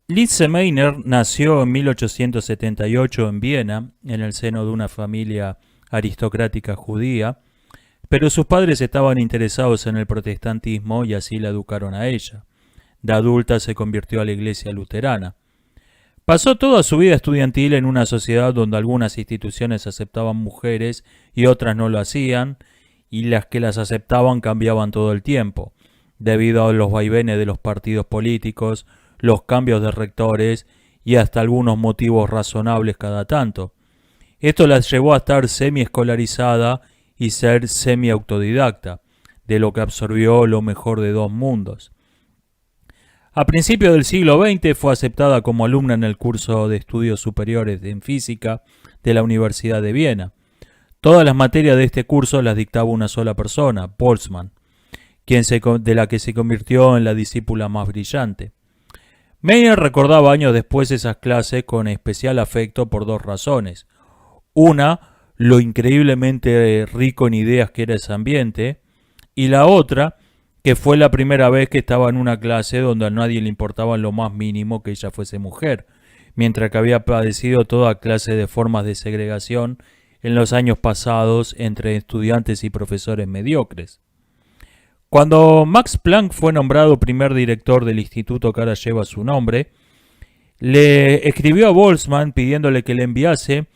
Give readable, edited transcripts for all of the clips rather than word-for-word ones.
Lise Meitner nació en 1878 en Viena, en el seno de una familia aristocrática judía, pero sus padres estaban interesados en el protestantismo y así la educaron a ella. De adulta se convirtió a la iglesia luterana. Pasó toda su vida estudiantil en una sociedad donde algunas instituciones aceptaban mujeres y otras no lo hacían, y las que las aceptaban cambiaban todo el tiempo, debido a los vaivenes de los partidos políticos, los cambios de rectores y hasta algunos motivos razonables cada tanto. Esto las llevó a estar semi-escolarizada y ser semi-autodidacta, de lo que absorbió lo mejor de dos mundos. A principios del siglo XX fue aceptada como alumna en el curso de estudios superiores en física de la Universidad de Viena. Todas las materias de este curso las dictaba una sola persona, Boltzmann, de la que se convirtió en la discípula más brillante. Meitner recordaba años después esas clases con especial afecto por dos razones. Una, lo increíblemente rico en ideas que era ese ambiente, y la otra, que fue la primera vez que estaba en una clase donde a nadie le importaba en lo más mínimo que ella fuese mujer, mientras que había padecido toda clase de formas de segregación en los años pasados entre estudiantes y profesores mediocres. Cuando Max Planck fue nombrado primer director del instituto que ahora lleva su nombre, le escribió a Boltzmann pidiéndole que le enviase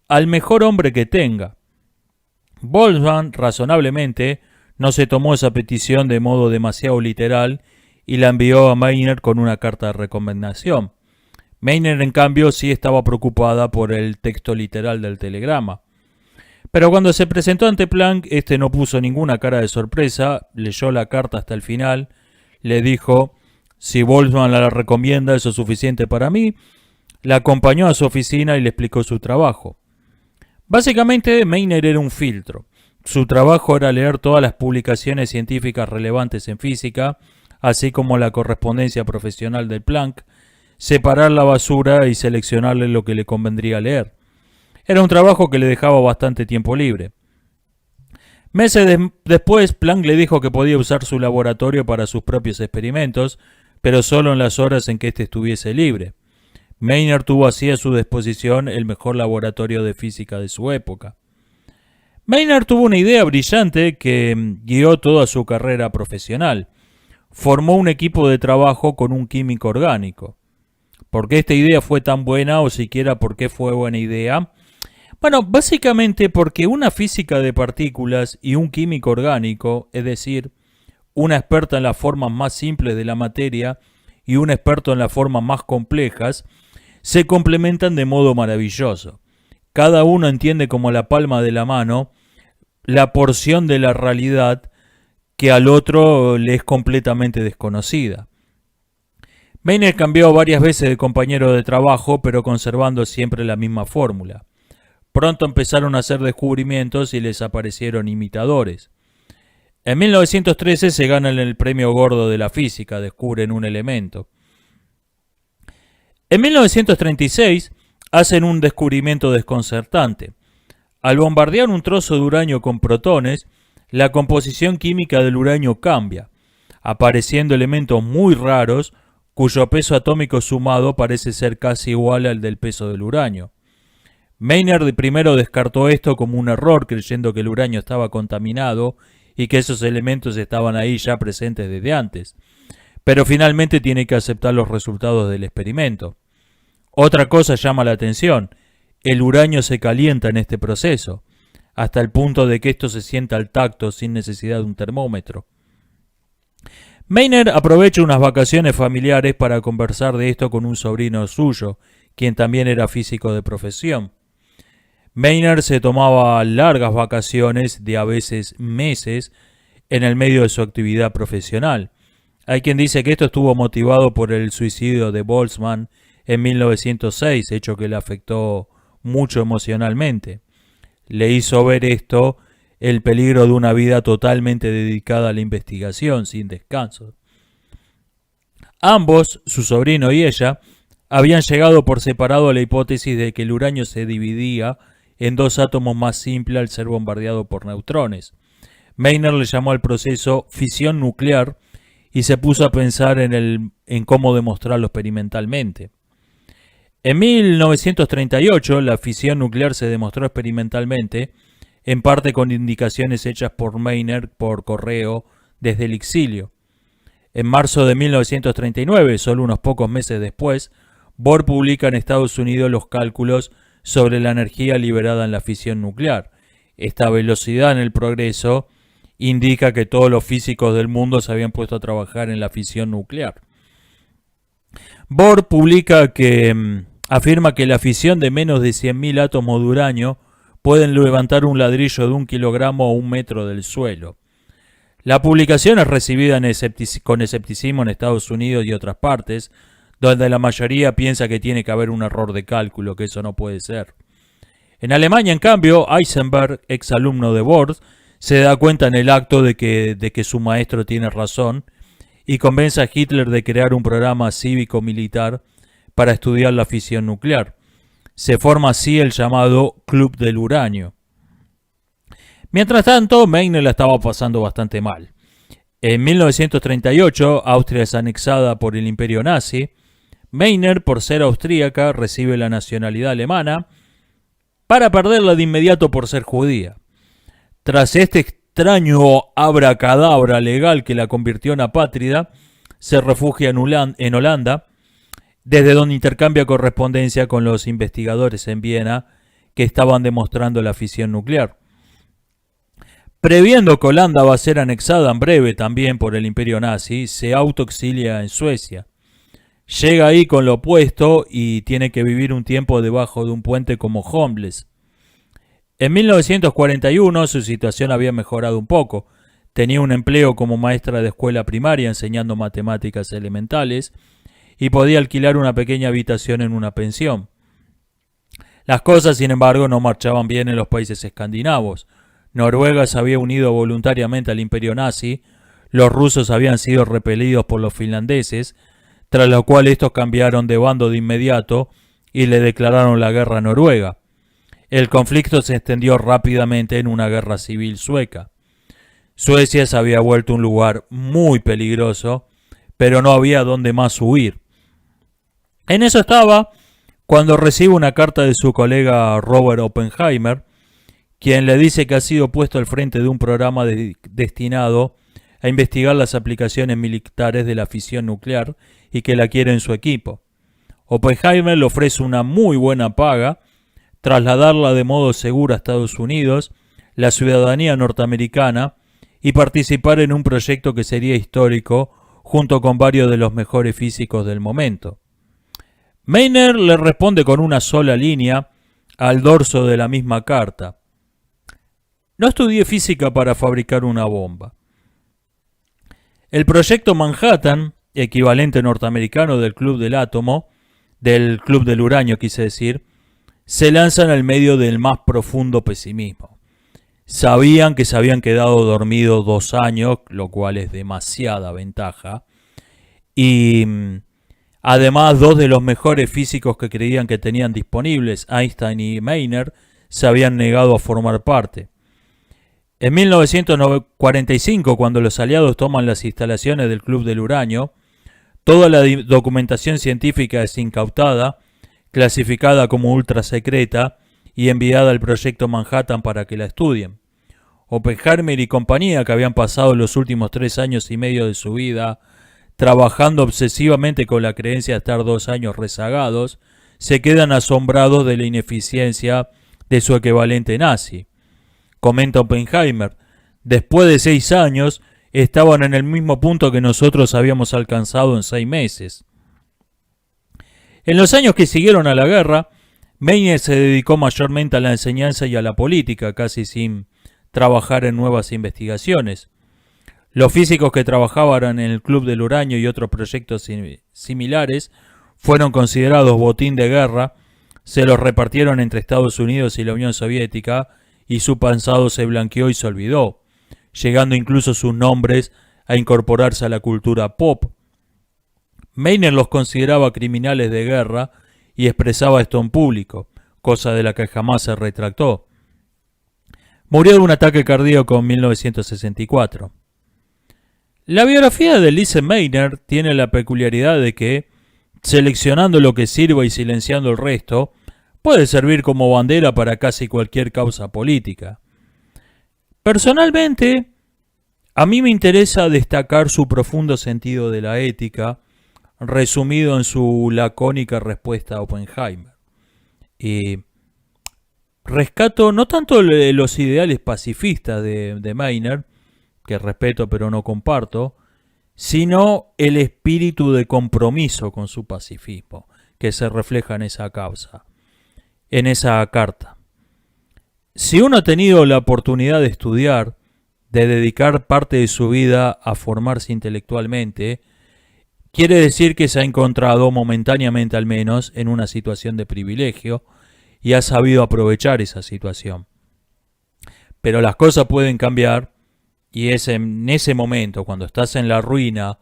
al mejor hombre que tenga. Boltzmann, razonablemente, no se tomó esa petición de modo demasiado literal y la envió a Meitner con una carta de recomendación. Meitner, en cambio, sí estaba preocupada por el texto literal del telegrama. Pero cuando se presentó ante Planck, este no puso ninguna cara de sorpresa, leyó la carta hasta el final, le dijo: si Boltzmann la recomienda, eso es suficiente para mí. La acompañó a su oficina y le explicó su trabajo. Básicamente, Meitner era un filtro. Su trabajo era leer todas las publicaciones científicas relevantes en física, así como la correspondencia profesional del Planck, separar la basura y seleccionarle lo que le convendría leer. Era un trabajo que le dejaba bastante tiempo libre. Después, Planck le dijo que podía usar su laboratorio para sus propios experimentos, pero solo en las horas en que éste estuviese libre. Meitner tuvo así a su disposición el mejor laboratorio de física de su época. Meitner tuvo una idea brillante que guió toda su carrera profesional. Formó un equipo de trabajo con un químico orgánico. ¿Por qué esta idea fue tan buena o siquiera por qué fue buena idea? Bueno, básicamente porque una física de partículas y un químico orgánico, es decir, una experta en las formas más simples de la materia y un experto en las formas más complejas, se complementan de modo maravilloso. Cada uno entiende como la palma de la mano la porción de la realidad que al otro le es completamente desconocida. Meitner cambió varias veces de compañero de trabajo, pero conservando siempre la misma fórmula. Pronto empezaron a hacer descubrimientos y les aparecieron imitadores. En 1913 se ganan el premio gordo de la física, descubren un elemento. En 1936 hacen un descubrimiento desconcertante. Al bombardear un trozo de uranio con protones, la composición química del uranio cambia, apareciendo elementos muy raros cuyo peso atómico sumado parece ser casi igual al del peso del uranio. Meitner primero descartó esto como un error, creyendo que el uranio estaba contaminado y que esos elementos estaban ahí ya presentes desde antes, pero finalmente tiene que aceptar los resultados del experimento. Otra cosa llama la atención: el uranio se calienta en este proceso, hasta el punto de que esto se sienta al tacto sin necesidad de un termómetro. Meitner aprovecha unas vacaciones familiares para conversar de esto con un sobrino suyo, quien también era físico de profesión. Meitner se tomaba largas vacaciones de a veces meses en el medio de su actividad profesional. Hay quien dice que esto estuvo motivado por el suicidio de Boltzmann en 1906, hecho que le afectó mucho emocionalmente. Le hizo ver esto el peligro de una vida totalmente dedicada a la investigación, sin descanso. Ambos, su sobrino y ella, habían llegado por separado a la hipótesis de que el uranio se dividía en dos átomos más simples al ser bombardeado por neutrones. Meitner le llamó al proceso fisión nuclear y se puso a pensar en cómo demostrarlo experimentalmente. En 1938 la fisión nuclear se demostró experimentalmente, en parte con indicaciones hechas por Meitner por correo desde el exilio. En marzo de 1939, solo unos pocos meses después, Bohr publica en Estados Unidos los cálculos sobre la energía liberada en la fisión nuclear. Esta velocidad en el progreso indica que todos los físicos del mundo se habían puesto a trabajar en la fisión nuclear. Bohr publica que afirma que la fisión de menos de 100.000 átomos de uranio pueden levantar un ladrillo de 1 kilogramo a 1 metro del suelo. La publicación es recibida con escepticismo en Estados Unidos y otras partes, donde la mayoría piensa que tiene que haber un error de cálculo, que eso no puede ser. En Alemania, en cambio, Heisenberg, exalumno de Bohr, se da cuenta en el acto de que su maestro tiene razón y convence a Hitler de crear un programa cívico-militar para estudiar la fisión nuclear. Se forma así el llamado Club del Uranio. Mientras tanto, Meitner la estaba pasando bastante mal. En 1938, Austria es anexada por el Imperio Nazi. Meitner, por ser austríaca, recibe la nacionalidad alemana para perderla de inmediato por ser judía. Tras este extraño abracadabra legal que la convirtió en apátrida, se refugia en Holanda, desde donde intercambia correspondencia con los investigadores en Viena que estaban demostrando la fisión nuclear. Previendo que Holanda va a ser anexada en breve también por el Imperio Nazi, se autoexilia en Suecia. Llega ahí con lo opuesto y tiene que vivir un tiempo debajo de un puente como homeless. En 1941 su situación había mejorado un poco. Tenía un empleo como maestra de escuela primaria enseñando matemáticas elementales y podía alquilar una pequeña habitación en una pensión. Las cosas, sin embargo, no marchaban bien en los países escandinavos. Noruega se había unido voluntariamente al Imperio Nazi, los rusos habían sido repelidos por los finlandeses, tras lo cual estos cambiaron de bando de inmediato y le declararon la guerra a Noruega. El conflicto se extendió rápidamente en una guerra civil sueca. Suecia se había vuelto un lugar muy peligroso, pero no había dónde más huir. En eso estaba cuando recibe una carta de su colega Robert Oppenheimer, quien le dice que ha sido puesto al frente de un programa destinado a investigar las aplicaciones militares de la fisión nuclear y que la quiere en su equipo. Oppenheimer le ofrece una muy buena paga, trasladarla de modo seguro a Estados Unidos, la ciudadanía norteamericana y participar en un proyecto que sería histórico junto con varios de los mejores físicos del momento. Meitner le responde con una sola línea al dorso de la misma carta. No estudié física para fabricar una bomba. El proyecto Manhattan, equivalente norteamericano del Club del Club del Uranio quise decir, se lanza en el medio del más profundo pesimismo. Sabían que se habían quedado dormidos 2 años, lo cual es demasiada ventaja, y además 2 de los mejores físicos que creían que tenían disponibles, Einstein y Meitner, se habían negado a formar parte. En 1945, cuando los aliados toman las instalaciones del Club del Uranio, toda la documentación científica es incautada, clasificada como ultra secreta y enviada al proyecto Manhattan para que la estudien. Oppenheimer y compañía, que habían pasado los últimos 3 años y medio de su vida trabajando obsesivamente con la creencia de estar 2 años rezagados, se quedan asombrados de la ineficiencia de su equivalente nazi. Comenta Oppenheimer, después de 6 años estaban en el mismo punto que nosotros habíamos alcanzado en 6 meses. En los años que siguieron a la guerra, Meitner se dedicó mayormente a la enseñanza y a la política, casi sin trabajar en nuevas investigaciones. Los físicos que trabajaban en el Club del Uranio y otros proyectos similares fueron considerados botín de guerra, se los repartieron entre Estados Unidos y la Unión Soviética y su pasado se blanqueó y se olvidó, llegando incluso sus nombres a incorporarse a la cultura pop. Meitner los consideraba criminales de guerra y expresaba esto en público, cosa de la que jamás se retractó. Murió de un ataque cardíaco en 1964. La biografía de Lise Meitner tiene la peculiaridad de que, seleccionando lo que sirva y silenciando el resto, puede servir como bandera para casi cualquier causa política. Personalmente, a mí me interesa destacar su profundo sentido de la ética, resumido en su lacónica respuesta a Oppenheimer. Y rescato no tanto los ideales pacifistas de Meitner, que respeto pero no comparto, sino el espíritu de compromiso con su pacifismo, que se refleja en esa causa, en esa carta. Si uno ha tenido la oportunidad de estudiar, de dedicar parte de su vida a formarse intelectualmente, quiere decir que se ha encontrado, momentáneamente al menos, en una situación de privilegio y ha sabido aprovechar esa situación. Pero las cosas pueden cambiar y es en ese momento, cuando estás en la ruina,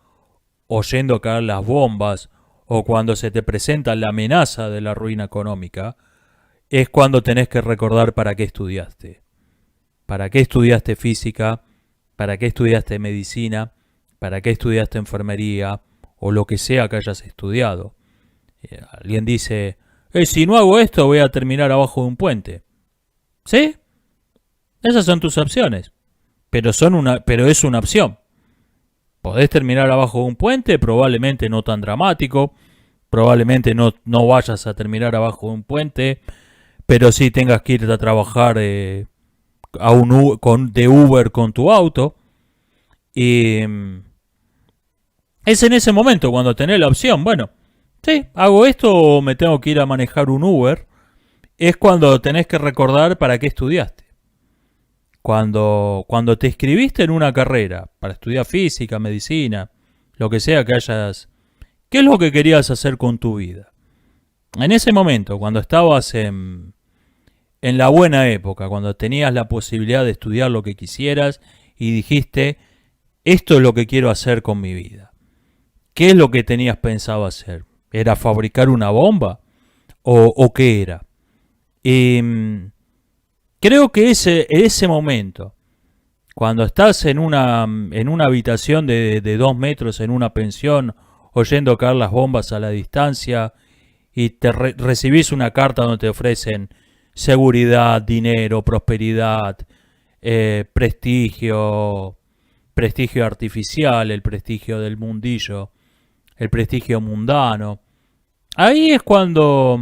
oyendo caer las bombas o cuando se te presenta la amenaza de la ruina económica, es cuando tenés que recordar para qué estudiaste. ¿Para qué estudiaste física? ¿Para qué estudiaste medicina? ¿Para qué estudiaste enfermería? O lo que sea que hayas estudiado. Alguien dice, si no hago esto voy a terminar abajo de un puente. ¿Sí? Esas son tus opciones. Pero es una opción. Podés terminar abajo de un puente, probablemente no tan dramático. Probablemente no vayas a terminar abajo de un puente, pero sí tengas que irte a trabajar de Uber con tu auto. Y es en ese momento cuando tenés la opción, bueno, sí, hago esto o me tengo que ir a manejar un Uber. Es cuando tenés que recordar para qué estudiaste. Cuando te inscribiste en una carrera para estudiar física, medicina, lo que sea que hayas, ¿qué es lo que querías hacer con tu vida? En ese momento, cuando estabas en la buena época, cuando tenías la posibilidad de estudiar lo que quisieras y dijiste, esto es lo que quiero hacer con mi vida. ¿Qué es lo que tenías pensado hacer? ¿Era fabricar una bomba? ¿O qué era? Creo que ese momento, cuando estás en una habitación de 2 metros en una pensión, oyendo caer las bombas a la distancia, y recibís una carta donde te ofrecen seguridad, dinero, prosperidad, prestigio artificial, el prestigio del mundillo, el prestigio mundano. Ahí es cuando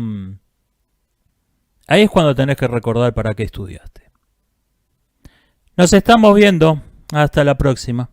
tenés que recordar para qué estudiaste. Nos estamos viendo. Hasta la próxima.